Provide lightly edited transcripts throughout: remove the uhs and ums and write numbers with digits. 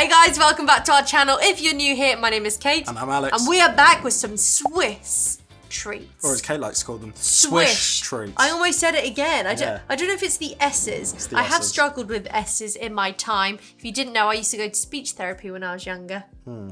Hey guys, welcome back to our channel. If you're new here, my name is Kate. And I'm Alex. And we are back with some Swiss treats. Or as Kate likes to call them, Swish treats. I almost said it again. I don't know if it's the S's. It's the I have S's. struggled with S's in my time. If you didn't know, I used to go to speech therapy when I was younger.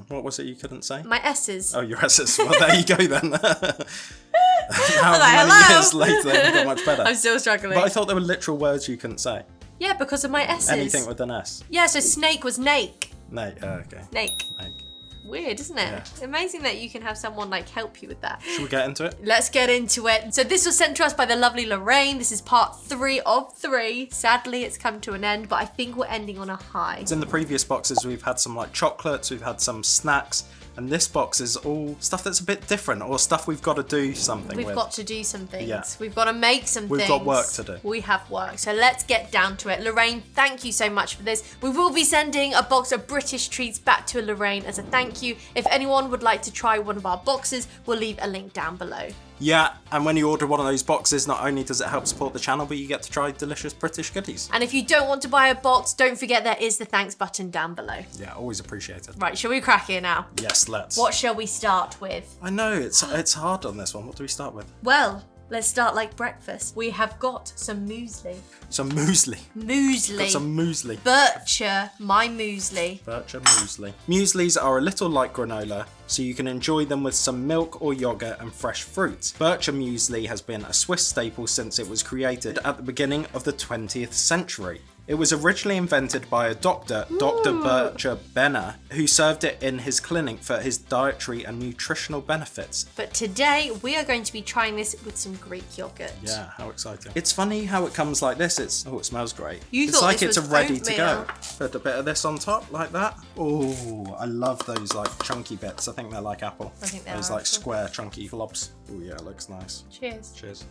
What was it you couldn't say? My S's. Oh, your S's. Well, there you go then. How like, many hello. years later, they've got much better. I'm still struggling. But I thought there were literal words you couldn't say. Yeah, because of my S's. Anything with an S. Yeah, so snake was nake. Nate, okay. Nake. Nate. Weird, isn't it? Yeah. Amazing that you can have someone like help you with that. Should we get into it? Let's get into it. So this was sent to us by the lovely Lorraine. This is part 3 of 3. Sadly, it's come to an end, but I think we're ending on a high. In the previous boxes, we've had some like chocolates, we've had some snacks, and this box is all stuff that's a bit different or stuff we've got to do something with. We've got to do some things. Yeah. We've got to make some things. We've got work to do. We have work. So let's get down to it. Lorraine, thank you so much for this. We will be sending a box of British treats back to Lorraine as a thank you. If anyone would like to try one of our boxes, we'll leave a link down below. Yeah, and when you order one of those boxes, not only does it help support the channel, but you get to try delicious British goodies. And if you don't want to buy a box, don't forget there is the thanks button down below. Yeah, always appreciated. Right, shall we crack here now? Yes, let's. What shall we start with? I know, it's hard on this one. What do we start with? Well, let's start like breakfast. We have got some muesli. Some muesli. Muesli. Got some muesli. Bircher My Muesli. Bircher Muesli. Mueslis are a little like granola, so you can enjoy them with some milk or yogurt and fresh fruit. Bircher Muesli has been a Swiss staple since it was created at the beginning of the 20th century. It was originally invented by a doctor, Dr. Bircher Benner, who served it in his clinic for his dietary and nutritional benefits. But today we are going to be trying this with some Greek yogurt. Yeah, how exciting. It's funny how it comes like this. It smells great. You it's thought like this it's was ready to go. oatmeal. Put a bit of this on top like that. Oh, I love those like chunky bits. I think they're like apple. I think they those are like apple. square chunky blobs. Oh yeah, it looks nice. Cheers. Cheers.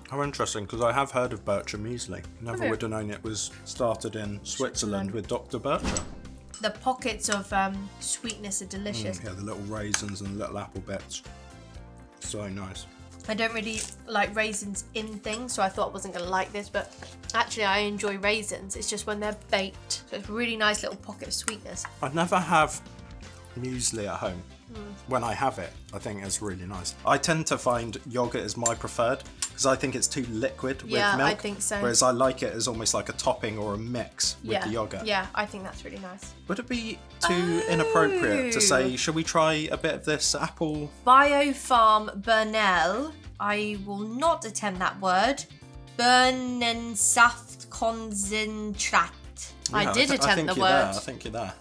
How interesting, because I have heard of Bircher Muesli. Never would have known it was started in Switzerland with Dr. Bircher. The pockets of sweetness are delicious. Yeah, the little raisins and little apple bits. So nice. I don't really like raisins in things, so I thought I wasn't going to like this, but actually I enjoy raisins. It's just when they're baked. So it's a really nice little pocket of sweetness. I never have muesli at home. When I have it, I think it's really nice. I tend to find yogurt is my preferred because I think it's too liquid with Yeah, milk. I think so. Whereas I like it as almost like a topping or a mix with the yogurt. Yeah, I think that's really nice. Would it be too inappropriate to say, should we try a bit of this apple? Biofarm Birnel. I will not attempt that word. Birnensaft Konzentrat. I did attempt the word. I think you're there.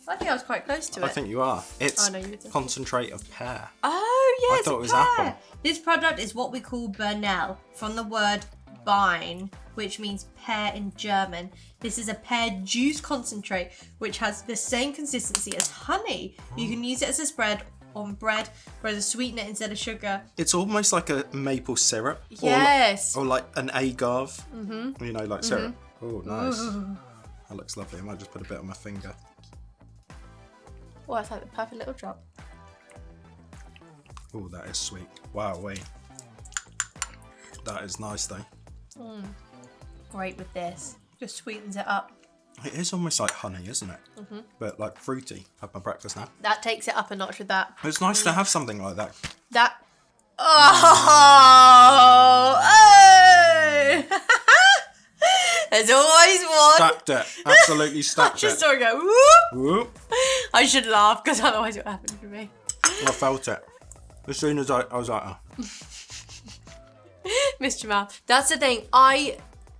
I think I was quite close to it. I think you are. It's Oh, no, you didn't. concentrate of pear. Oh, yeah, I it's thought a it was pear. apple. This product is what we call Birnel, from the word Bein, which means pear in German. This is a pear juice concentrate, which has the same consistency as honey. You can use it as a spread on bread, or as a sweetener instead of sugar. It's almost like a maple syrup. Yes. Or like an agave. You know, like syrup. Oh, nice. That looks lovely. I might just put a bit on my finger. Oh, that's like the perfect little drop. Oh, that is sweet. Wow, wait. That is nice though. Great with this. Just sweetens it up. It is almost like honey, isn't it? But like fruity. Have my breakfast now. That takes it up a notch with that. It's nice to have something like that. That. Oh! Hey! There's always one. Stacked it. Absolutely stacked Just it. saw it go whoop. Whoop. I should laugh because otherwise it would happen to me. I felt it. As soon as I was like, oh. Missed your mouth. That's the thing. I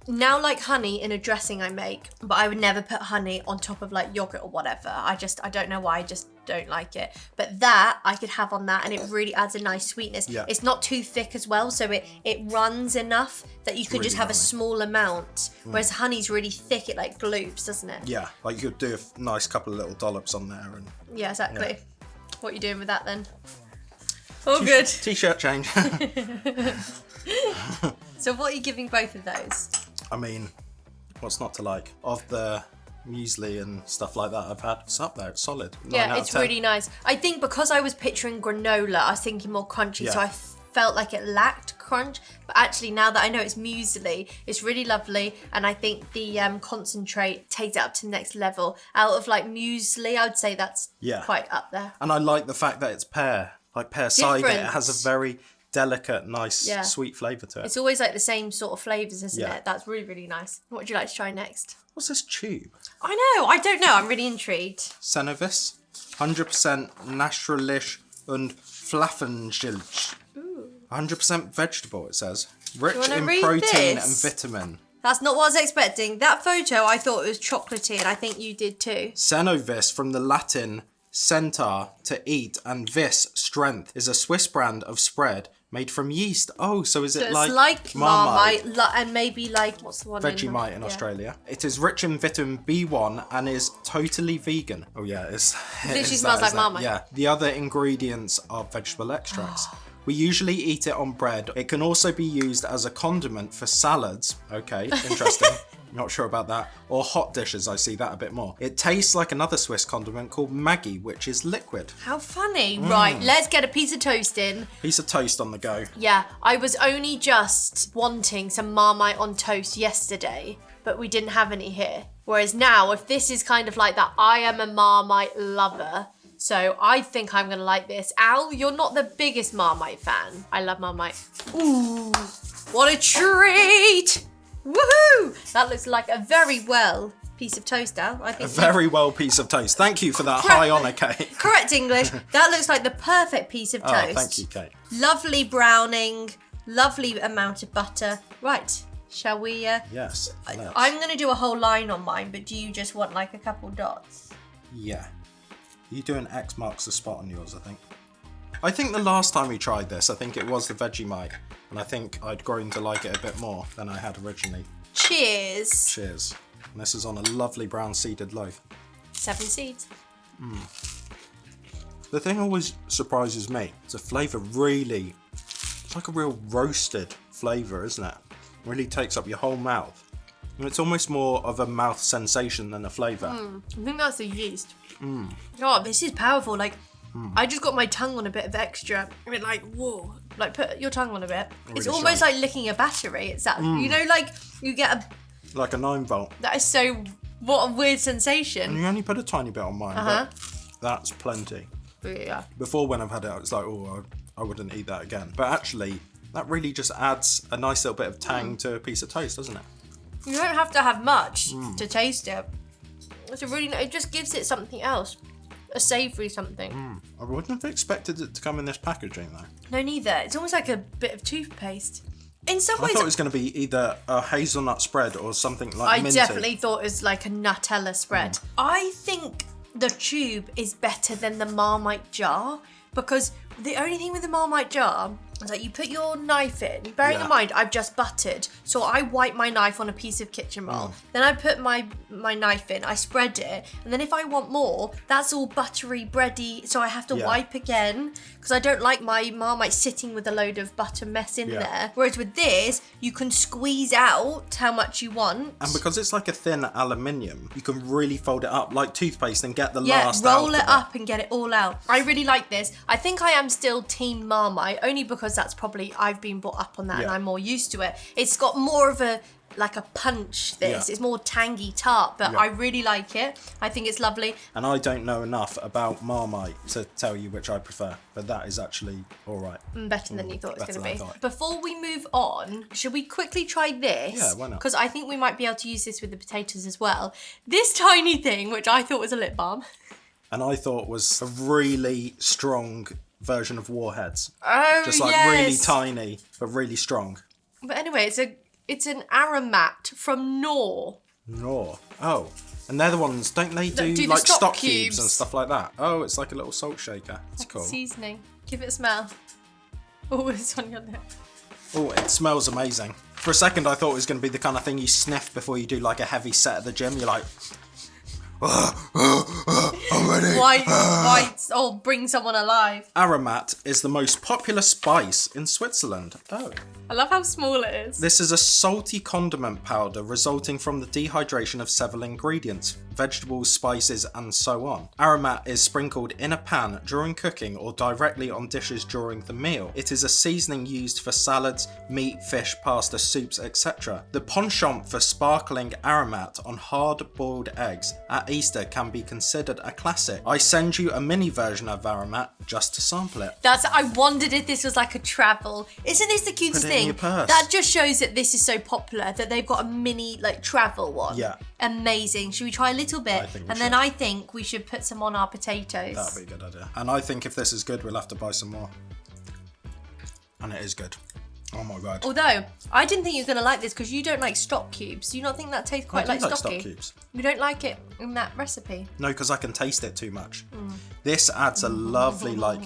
now like honey in a dressing I make, but I would never put honey on top of like yogurt or whatever. I don't know why, I just don't like it. But that I could have on that and it really adds a nice sweetness. Yeah. It's not too thick as well, so it runs enough that you could really just have a runny. small amount. Whereas honey's really thick, it like gloops, doesn't it? Yeah, like you could do a nice couple of little dollops on there. And Yeah, exactly. What are you doing with that then? Oh, good. T-shirt change. So what are you giving both of those? I mean, what's not to like? Of the muesli and stuff like that I've had, it's up there, it's solid. 9 Yeah, out of it's 10. really nice. I think because I was picturing granola, I was thinking more crunchy, so Yeah. I felt like it lacked crunch, but actually now that I know it's muesli, it's really lovely, and I think the concentrate takes it up to the next level. Out of like muesli, I would say that's quite up there. And I like the fact that it's pear cider. It has a very delicate, nice, sweet flavour to it. It's always like the same sort of flavours, isn't it? That's really, really nice. What would you like to try next? What's this tube? I know, I don't know. I'm really intrigued. Cenovis, 100% naturalisch und Flaffenschilch. 100% vegetable, it says. Rich in protein and vitamin. That's not what I was expecting. That photo, I thought it was chocolatey, and I think you did too. Cenovis, from the Latin centar, to eat, and vis, strength, is a Swiss brand of spread made from yeast. Oh, so is it like Marmite and maybe like, what's the one? Vegemite in Australia. It is rich in vitamin B1 and is totally vegan. Oh yeah, it literally smells like Marmite. Yeah. The other ingredients are vegetable extracts. We usually eat it on bread. It can also be used as a condiment for salads. Okay, interesting. Not sure about that. Or hot dishes, I see that a bit more. It tastes like another Swiss condiment called Maggie, which is liquid. How funny. Right, let's get a piece of toast in. Piece of toast on the go. Yeah, I was only just wanting some Marmite on toast yesterday, but we didn't have any here. Whereas now, if this is kind of like that, I am a Marmite lover. So I think I'm going to like this. Al, you're not the biggest Marmite fan. I love Marmite. Ooh, what a treat. Woohoo! That looks like a very well piece of toast, Al. I think a very well piece of toast. Thank you for that high honour, Kate. Correct English. That looks like the perfect piece of toast. Oh, thank you, Kate. Lovely browning, lovely amount of butter. Right, shall we? Yes. I'm going to do a whole line on mine, but do you just want like a couple dots? Yeah. You do an X marks the spot on yours, I think. I think the last time we tried this, I think it was the Vegemite, and I think I'd grown to like it a bit more than I had originally. Cheers. Cheers. And this is on a lovely brown seeded loaf. 7 seeds. The thing always surprises me. The flavour really, it's like a real roasted flavour, isn't it? Really takes up your whole mouth. And it's almost more of a mouth sensation than a flavour. I think that's the yeast. Oh, this is powerful. Like, I just got my tongue on a bit of extra. I mean, like, whoa. Like, put your tongue on a bit. Really it's almost like licking a battery. It's that, you know, like, you get a... Like a 9-volt. That is so... What a weird sensation. And you only put a tiny bit on mine, but that's plenty. Yeah. Before, when I've had it, it's like, oh, I wouldn't eat that again. But actually, that really just adds a nice little bit of tang to a piece of toast, doesn't it? You don't have to have much to taste it. It's a really... It just gives it something else. A savoury something. I wouldn't have expected it to come in this packaging though. No, neither. It's almost like a bit of toothpaste. In some ways... I thought it was going to be either a hazelnut spread or something like minty. I definitely thought it was like a Nutella spread. I think the tube is better than the Marmite jar, because the only thing with the Marmite jar is that you put your knife in, bearing in mind I've just buttered, so I wipe my knife on a piece of kitchen roll, then I put my knife in, I spread it, and then if I want more, that's all buttery, bready, so I have to wipe again, because I don't like my Marmite sitting with a load of butter mess in there. Whereas with this, you can squeeze out how much you want. And because it's like a thin aluminium, you can really fold it up like toothpaste and get the last out. Yeah, roll it up and get it all out. I really like this. I think I am still team Marmite, only because that's probably, I've been brought up on that and I'm more used to it. It's got more of a, like a punch, this. It's more tangy tart, but I really like it. I think it's lovely. And I don't know enough about Marmite to tell you which I prefer, but that is actually all right. Better than you thought it was going to be. Before we move on, should we quickly try this? Yeah, why not? Because I think we might be able to use this with the potatoes as well. This tiny thing, which I thought was a lip balm. And I thought was a really strong version of Warheads. Oh, just like really tiny, but really strong. But anyway, it's an Aromat from Knorr. Knorr. Oh, and they're the ones, don't they do like stock cubes and stuff like that? Oh, it's like a little salt shaker. It's cool. Seasoning. Give it a smell. Oh, it's on your lip. Oh, it smells amazing. For a second, I thought it was going to be the kind of thing you sniff before you do like a heavy set at the gym. You're like... I'm ready. White, bring someone alive. Aromat is the most popular spice in Switzerland. Oh, I love how small it is. This is a salty condiment powder resulting from the dehydration of several ingredients, vegetables, spices, and so on. Aromat is sprinkled in a pan during cooking or directly on dishes during the meal. It is a seasoning used for salads, meat, fish, pasta, soups, etc. The penchant for sparkling aromat on hard-boiled eggs at Easter can be considered a classic. I send you a mini version of aromat just to sample it. I wondered if this was like a travel. Isn't this the cutest Put it in thing? your purse. That just shows that this is so popular that they've got a mini like travel one. Yeah. Amazing. Should we try a little bit? I think we and should. then I think we should put some on our potatoes. That'd be a good idea. And I think if this is good, we'll have to buy some more. And it is good. Oh my god. Although, I didn't think you were going to like this because you don't like stock cubes. Do you not think that tastes quite I like do like stocky? stock cubes. You don't like it in that recipe? No, because I can taste it too much. This adds a lovely, like,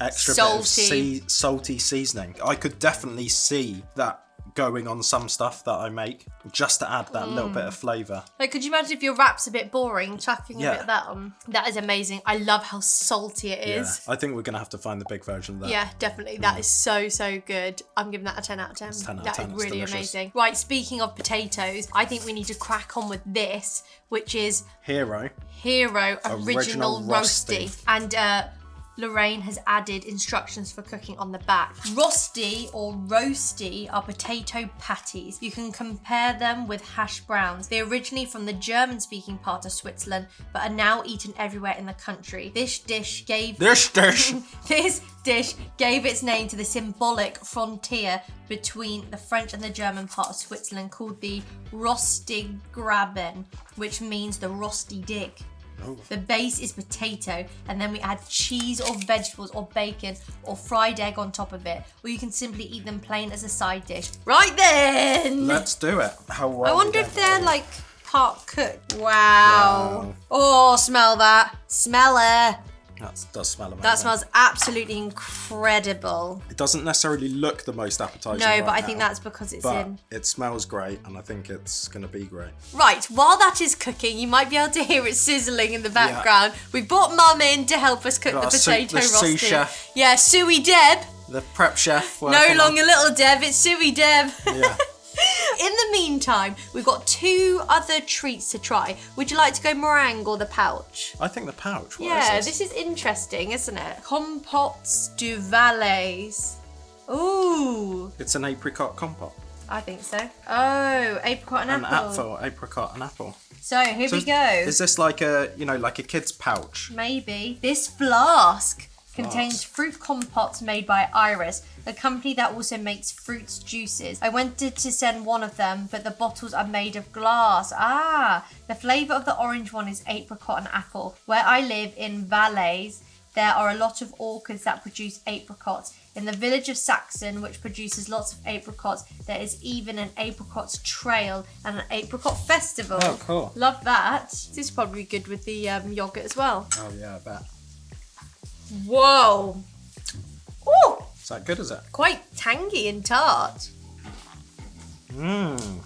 extra Salty. bit of salty seasoning. I could definitely see that going on some stuff that I make just to add that little bit of flavour. Like, could you imagine if your wrap's a bit boring, chucking a Yeah. bit of that on? That is amazing. I love how salty it is. Yeah, I think we're going to have to find the big version of that. Yeah, definitely. That is so, so good. I'm giving that a 10 out of 10. It's 10 out of That 10. is It's really delicious. amazing. Right, speaking of potatoes, I think we need to crack on with this, which is Hero. Hero Original Rösti. Rosti. And Lorraine has added instructions for cooking on the back. Rosti or roasty are potato patties. You can compare them with hash browns. They originally from the German-speaking part of Switzerland, but are now eaten everywhere in the country. This dish gave its name to the symbolic frontier between the French and the German part of Switzerland called the Rostigraben, which means the Rosti dig. Oh. The base is potato, and then we add cheese or vegetables or bacon or fried egg on top of it, or you can simply eat them plain as a side dish. Right then! Let's do it. I wonder if they're like part cooked. Wow. Oh, smell that. Smell it. That does smell amazing. That smells absolutely incredible. It doesn't necessarily look the most appetizing. No, right but I now, think that's because it's but in. it smells great, and I think it's going to be great. Right, while that is cooking, you might be able to hear it sizzling in the background. We brought Mum in to help us cook Got the our potato the sous rosti. chef. Yeah, Suey Deb. The prep chef. No working on- longer little Deb, it's Suey Deb. Yeah. In the meantime, we've got 2 other treats to try. Would you like to go meringue or the pouch? I think the pouch. What Yeah, is this is interesting, isn't it? Compotes Du Valais. Ooh, It's an apricot compote. I think so. Oh, apricot and An apple. apricot and apple. So here we go. Is this like a, like a kid's pouch? Maybe. This flask contains fruit compotes made by Iris, a company that also makes fruit juices. I wanted to send one of them, but the bottles are made of glass. The flavour of the orange one is apricot and apple. Where I live in Valais, there are a lot of orchards that produce apricots. In the village of Saxon, which produces lots of apricots, there is even an apricots trail and an apricot festival. Oh, cool. Love that. This is probably good with the yogurt as well. Oh yeah, I bet. Whoa. Ooh, Is that good? Is it? quite tangy and tart. Mmm.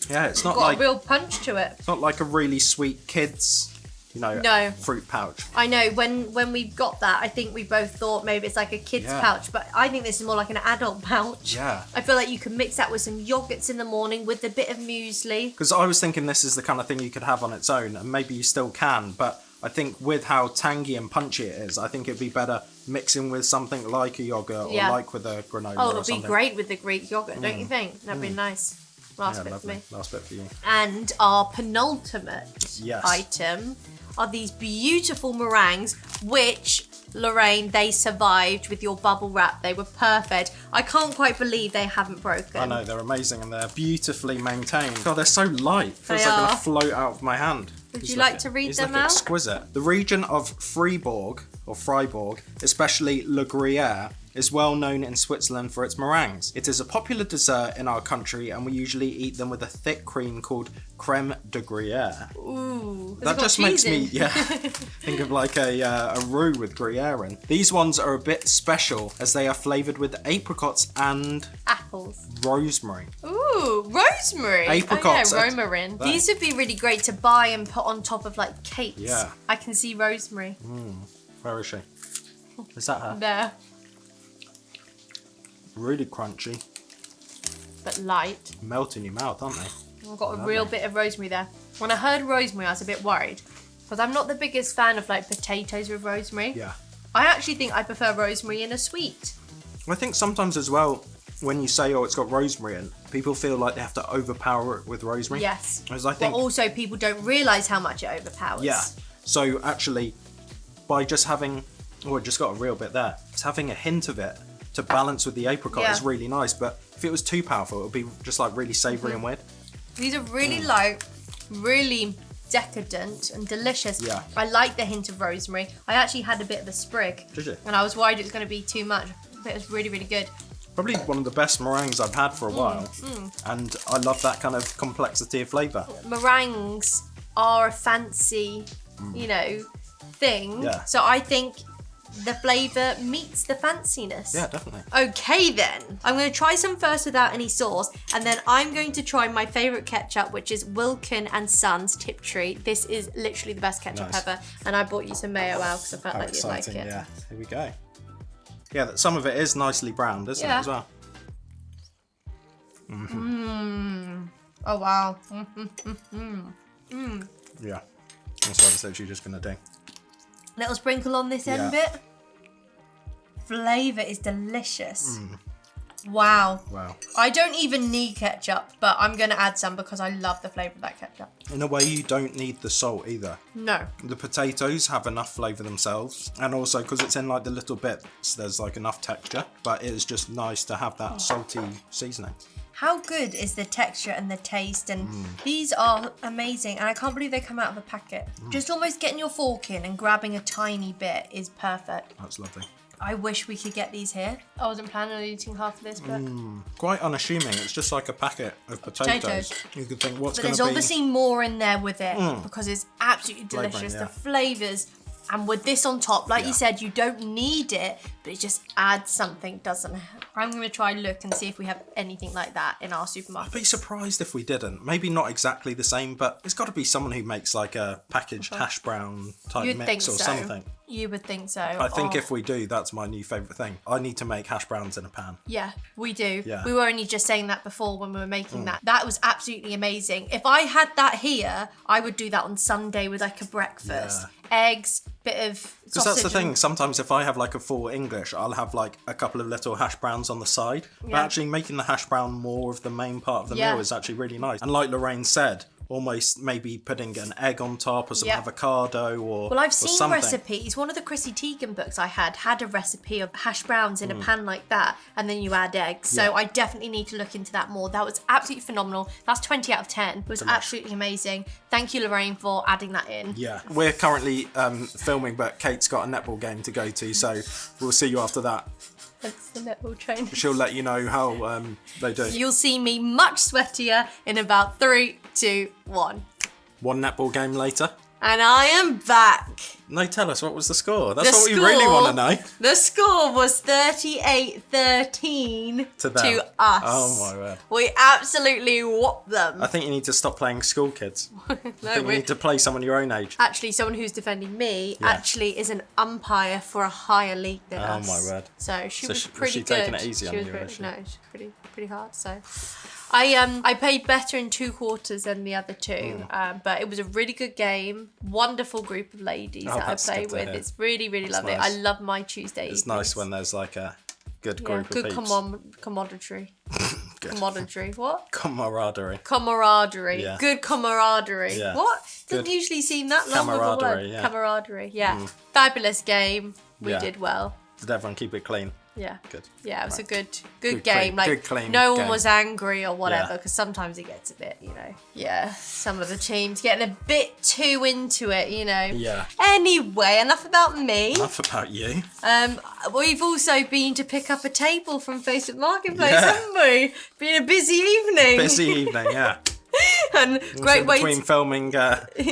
Yeah, it's not Got like a real punch to it. it's not like a really sweet kids, No. fruit pouch. I know, when we got that, I think we both thought maybe it's like a kid's Yeah. pouch, but I think this is more like an adult pouch. Yeah. I feel like you can mix that with some yogurts in the morning with a bit of muesli. Because I was thinking this is the kind of thing you could have on its own, and maybe you still can, but I think with how tangy and punchy it is, I think it'd be better mixing with something like a yogurt Yeah. or like with a granola Oh, or it'll be something. great with the Greek yogurt, don't you think? That'd be nice. Last Yeah, bit lovely. for me. Last bit for you. And our penultimate Yes. item are these beautiful meringues, which, Lorraine, they survived with your bubble wrap. They were perfect. I can't quite believe they haven't broken. I know, they're amazing and they're beautifully maintained. God, they're so light. Feels They like are. going to float out of my hand. Would you like to read them out? Exquisite. The region of Fribourg, especially Le Gruyere, is well known in Switzerland for its meringues. It is a popular dessert in our country and we usually eat them with a thick cream called creme de Gruyere. Ooh. That just makes me, think of like a roux with Gruyere in. These ones are a bit special as they are flavoured with apricots and Apples. rosemary. Ooh, rosemary. Apricots. Oh, yeah, romarin. These would be really great to buy and put on top of like cakes. Yeah. I can see rosemary. Where is she? Is that her? There. Really crunchy. but light. Melt in your mouth, aren't they? I've got a real bit of rosemary there. When I heard rosemary, I was a bit worried because I'm not the biggest fan of like potatoes with rosemary. Yeah. I actually think I prefer rosemary in a sweet. I think sometimes as well, when you say, oh, it's got rosemary in, people feel like they have to overpower it with rosemary. Yes. As I think, but also people don't realise how much it overpowers. yeah. So actually, by just having, oh, I just got a real bit there. Just having a hint of it to balance with the apricot is really nice. But if it was too powerful, it would be just like really savoury and weird. These are really light, really decadent and delicious. Yeah. I like the hint of rosemary. I actually had a bit of a sprig. Did you? And I was worried it was going to be too much. But it was really, really good. Probably one of the best meringues I've had for a while. And I love that kind of complexity of flavour. Meringues are a fancy, you know, thing. Yeah. So I think the flavour meets the fanciness. Yeah, definitely. Okay then, I'm going to try some first without any sauce, and then I'm going to try my favourite ketchup, which is Wilkin & Sons Tiptree. This is literally the best ketchup ever, and I bought you some mayo out because I felt like you'd like it. Yeah, here we go. Yeah, some of it is nicely browned, isn't it, as well? Oh wow. Yeah, that's what I was literally just going to do. Little sprinkle on this end bit. Flavour is delicious. Wow. Wow. I don't even need ketchup, but I'm going to add some because I love the flavour of that ketchup. In a way, you don't need the salt either. No. The potatoes have enough flavour themselves, and also because it's in like the little bits, there's like enough texture, but it is just nice to have that salty seasoning. How good is the texture and the taste? And these are amazing, and I can't believe they come out of a packet. Just almost getting your fork in and grabbing a tiny bit is perfect. That's lovely. I wish we could get these here. I wasn't planning on eating half of this, but... Quite unassuming. It's just like a packet of potatoes. You could think, what's going to be... But there's obviously more in there with it because it's absolutely delicious. Flavouring, The flavours, and with this on top, like you said, you don't need it, but it just adds something, doesn't it? I'm going to try look and see if we have anything like that in our supermarket. I'd be surprised if we didn't. Maybe not exactly the same, but there's got to be someone who makes like a packaged hash brown type You'd mix think or so. something. You would think so. I think if we do, that's my new favourite thing. I need to make hash browns in a pan. Yeah, we do. Yeah. We were only just saying that before when we were making that. That was absolutely amazing. If I had that here, I would do that on Sunday with like a breakfast. Eggs, bit of sausage. Because that's the thing, sometimes if I have like a full English, I'll have like a couple of little hash browns on the side. But actually making the hash brown more of the main part of the meal is actually really nice. And like Lorraine said, almost maybe putting an egg on top or some avocado or Well, I've seen something. recipes. One of the Chrissy Teigen books I had a recipe of hash browns in a pan like that, and then you add eggs. So I definitely need to look into that more. That was absolutely phenomenal. That's 20 out of 10. It was absolutely amazing. Thank you, Lorraine, for adding that in. Yeah, we're currently filming, but Kate's got a netball game to go to, so we'll see you after that. That's the netball train. She'll let you know how they do. You'll see me much sweatier in about 3, 2, 1. One netball game later. And I am back. No, tell us, what was the score? That's what we really want to know. The score was 38-13 To them. to us. Oh my word. We absolutely whopped them. I think you need to stop playing school kids. I think you we- need to play someone your own age. Actually, someone who's defending me actually is an umpire for a higher league than us. Oh my word. So she was was pretty she good. taking it easy on was you, pretty, was she? No, she's pretty hard. So I played better in 2 quarters than the other 2, but it was a really good game. Wonderful group of ladies that I that's play good to with. hear. It's really, really lovely. nice. I love my Tuesday It's evenings. nice when there's like a good group good of peeps. camaraderie. Good. Camaraderie. What? Camaraderie. Camaraderie. Yeah. Good camaraderie. Yeah. What? Doesn't Good. usually seem that long of a word. Camaraderie, yeah. Camaraderie. Yeah. Fabulous game. We Yeah. did well. Did everyone keep it clean? Yeah. Good. Yeah, it was a good Good game. clean- Like good clean no one game. was angry or whatever, Yeah. because sometimes it gets a bit, Yeah, some of the teams getting a bit too into it, Yeah. Anyway, enough about me. Enough about you. We've also been to pick up a table from Facebook Marketplace, Yeah. haven't we? Been a busy evening. Busy evening, yeah. And great way Between to filming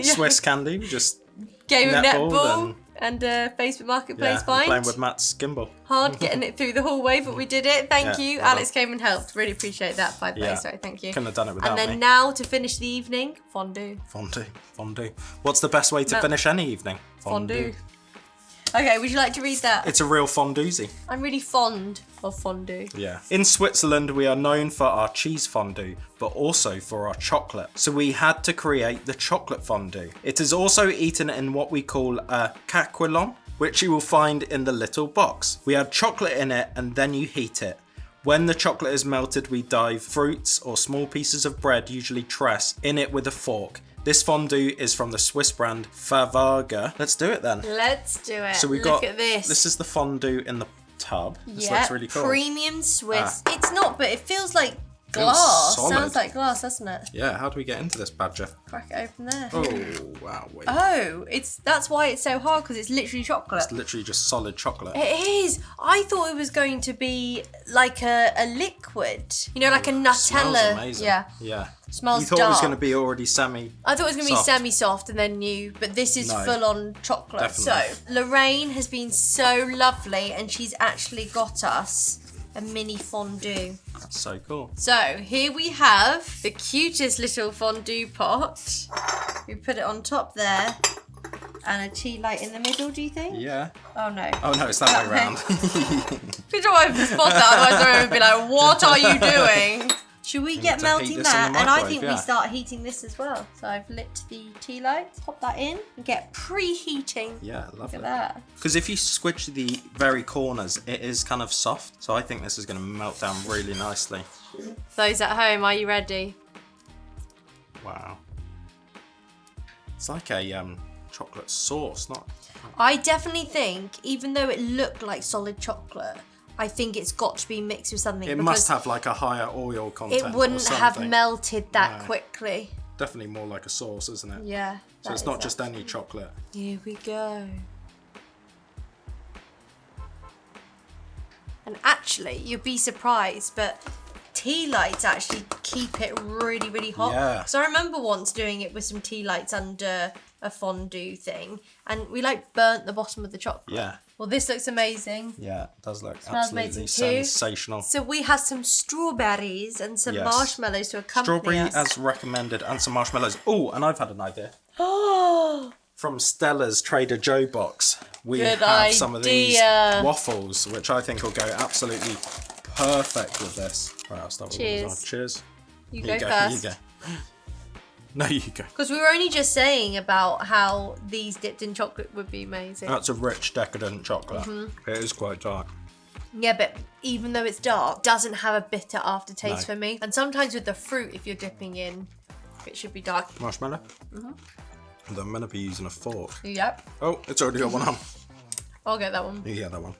Swiss Candy, just game of netball netball and Facebook Marketplace and find. playing with Matt's gimbal. Hard getting it through the hallway, but we did it. Thank Yeah, you. well Alex came and helped. Really appreciate that, by the way. Yeah. Sorry, thank you. Couldn't have done it without And then me. now to finish the evening, fondue. Fondue. What's the best way to finish any evening? Fondue. Okay, would you like to read that? It's a real fondoozy. I'm really fond of fondue. Yeah. In Switzerland, we are known for our cheese fondue, but also for our chocolate. So we had to create the chocolate fondue. It is also eaten in what we call a caquillon, which you will find in the little box. We add chocolate in it and then you heat it. When the chocolate is melted, we dive fruits or small pieces of bread, usually tresse, in it with a fork. This fondue is from the Swiss brand Favarger. Let's do it then. Let's do it. So we Look got at this. This is the fondue in the tub. This looks really cool. Premium Swiss. It's not, but it feels like glass. solid. Sounds like glass, doesn't it? Yeah, how do we get into this badger? Crack it open there. Oh, wow. Wait. Oh, that's why it's so hard, because it's literally chocolate. It's literally just solid chocolate. It is. I thought it was going to be like a liquid. You know, like a Nutella. Smells amazing. Yeah. Yeah. Smells You thought it was dark. going to be already semi. I thought it was going to be soft. semi-soft and then new, but this is No. full-on chocolate. Definitely. So, Lorraine has been so lovely, and she's actually got us a mini fondue. That's so cool. So, here we have the cutest little fondue pot. We put it on top there, and a tea light in the middle, do you think? Yeah. Oh, no. Oh no, it's that way round. Good job I spot that, otherwise I would be like, what are you doing? Should we get to heat melting this in that? the And I microwave, think we yeah. start heating this as well. So I've lit the tea light, pop that in, and get preheating. Yeah, Look lovely. at that. Because if you squidge the very corners, it is kind of soft. So I think this is going to melt down really nicely. Those at home, are you ready? Wow. It's like a chocolate sauce, not. I definitely think, even though it looked like solid chocolate, I think it's got to be mixed with something. It must have like a higher oil content. It wouldn't or have something. melted that No. quickly. Definitely more like a sauce, isn't it? Yeah. So it's not just any chocolate. Here we go. And actually, you'd be surprised, but tea lights actually keep it really, really hot. Yeah. So I remember once doing it with some tea lights under a fondue thing, and we like burnt the bottom of the chocolate. Yeah. Well, this looks amazing. Yeah, it does look Smells absolutely amazing too. sensational. So we have some strawberries and some Yes. marshmallows to accompany Strawberry us. as recommended and some marshmallows. Oh, and I've had an idea. Oh, From Stella's Trader Joe box, we Good have some of these idea. waffles, which I think will go absolutely perfect with this. Right, I'll start with Cheers. one. Cheers. you Here go you first. go. No, you go. Because we were only just saying about how these dipped in chocolate would be amazing. That's a rich, decadent chocolate. Mm-hmm. It is quite dark. Yeah, but even though it's dark, it doesn't have a bitter aftertaste No. for me. And sometimes with the fruit, if you're dipping in, it should be dark. Marshmallow? And I'm going to be using a fork. Yep. Oh, it's already got one on. I'll get that one. You get that one.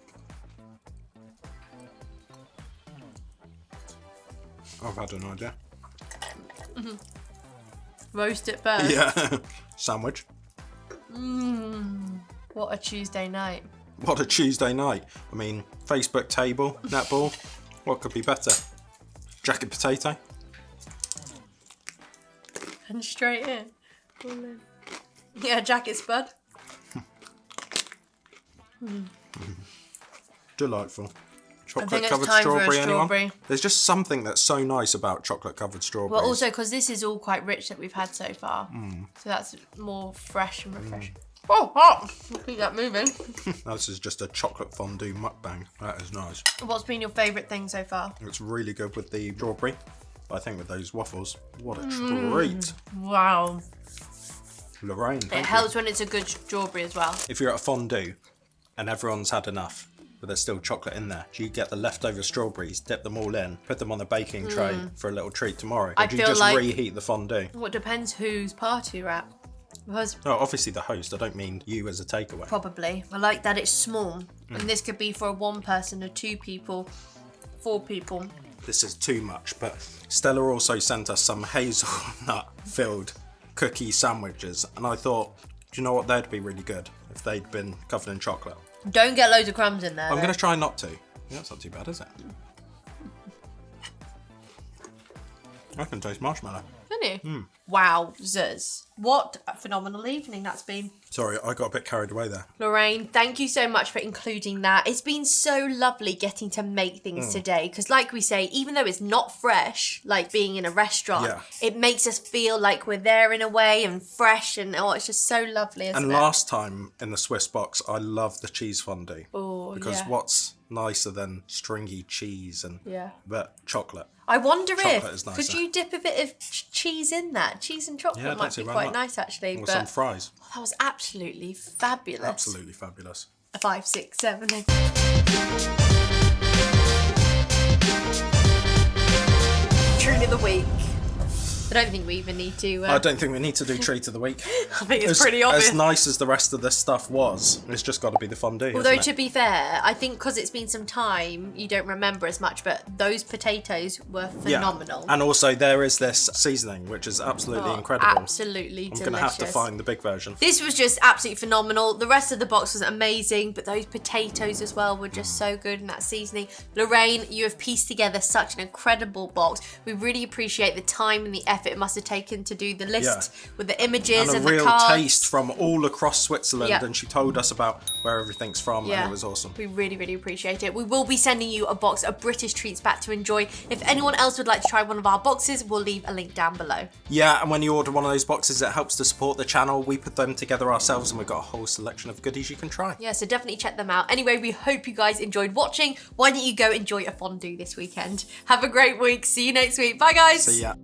I've had an idea. Roast it first. Yeah. Sandwich. What a Tuesday night. What a Tuesday night. I mean, Facebook table, netball. What could be better? Jacket potato. And straight in. Yeah, jacket spud. Delightful. I think Chocolate it's covered time for a strawberry, anyone? strawberry. There's just something that's so nice about chocolate covered strawberries. Well, also because this is all quite rich that we've had so far. So that's more fresh and refreshing. Oh, hot! We'll keep that moving. This is just a chocolate fondue mukbang. That is nice. What's been your favourite thing so far? It's really good with the strawberry. But I think with those waffles, what a treat. Wow. Lorraine, It thank you. helps when it's a good strawberry as well. If you're at a fondue and everyone's had enough, but there's still chocolate in there, do you get the leftover strawberries, dip them all in, put them on the baking tray for a little treat tomorrow? Or I do you feel just like- reheat the fondue? Well, it depends whose party you're at. Because No, obviously the host. I don't mean you as a takeaway. probably. I like that it's small. And this could be for a 1 person, a 2 people, 4 people. This is too much, but Stella also sent us some hazelnut-filled cookie sandwiches, and I thought, do you know what? They'd be really good if they'd been covered in chocolate. Don't get loads of crumbs in there. I'm though. going to try not to. Yeah, that's not too bad, is it? I can taste marshmallow. Can you? Wowzers. What a phenomenal evening that's been. Sorry, I got a bit carried away there. Lorraine, thank you so much for including that. It's been so lovely getting to make things today because like we say, even though it's not fresh, like being in a restaurant, it makes us feel like we're there in a way and fresh and it's just so lovely, isn't it? And last time in the Swiss box, I loved the cheese fondue. Oh, because what's nicer than stringy cheese and but chocolate? I wonder Chocolate is could nicer. you dip a bit of cheese in that? Cheese and chocolate might be quite nice actually. Or but some fries. that was absolutely fabulous. Absolutely fabulous. 5, 6, 7, 8. Treat of the week. I don't think we even need to... I don't think we need to do treat of the week. I think it's pretty obvious. As nice as the rest of this stuff was, it's just got to be the fondue. Although, to be fair, I think because it's been some time, you don't remember as much, but those potatoes were phenomenal. Yeah. And also, there is this seasoning, which is absolutely incredible. Absolutely delicious. I'm going to have to find the big version. This was just absolutely phenomenal. The rest of the box was amazing, but those potatoes as well were just so good, and that seasoning. Lorraine, you have pieced together such an incredible box. We really appreciate the time and the effort it must have taken to do the list with the images and the the real cards. taste from all across Switzerland, and she told us about where everything's from, and it was awesome. We really, really appreciate it. We will be sending you a box of British treats back to enjoy. If anyone else would like to try one of our boxes, we'll leave a link down below. Yeah, and when you order one of those boxes, it helps to support the channel. We put them together ourselves, and we've got a whole selection of goodies you can try. Yeah, so definitely check them out. Anyway, we hope you guys enjoyed watching. Why don't you go enjoy a fondue this weekend? Have a great week. See you next week. Bye, guys. See ya.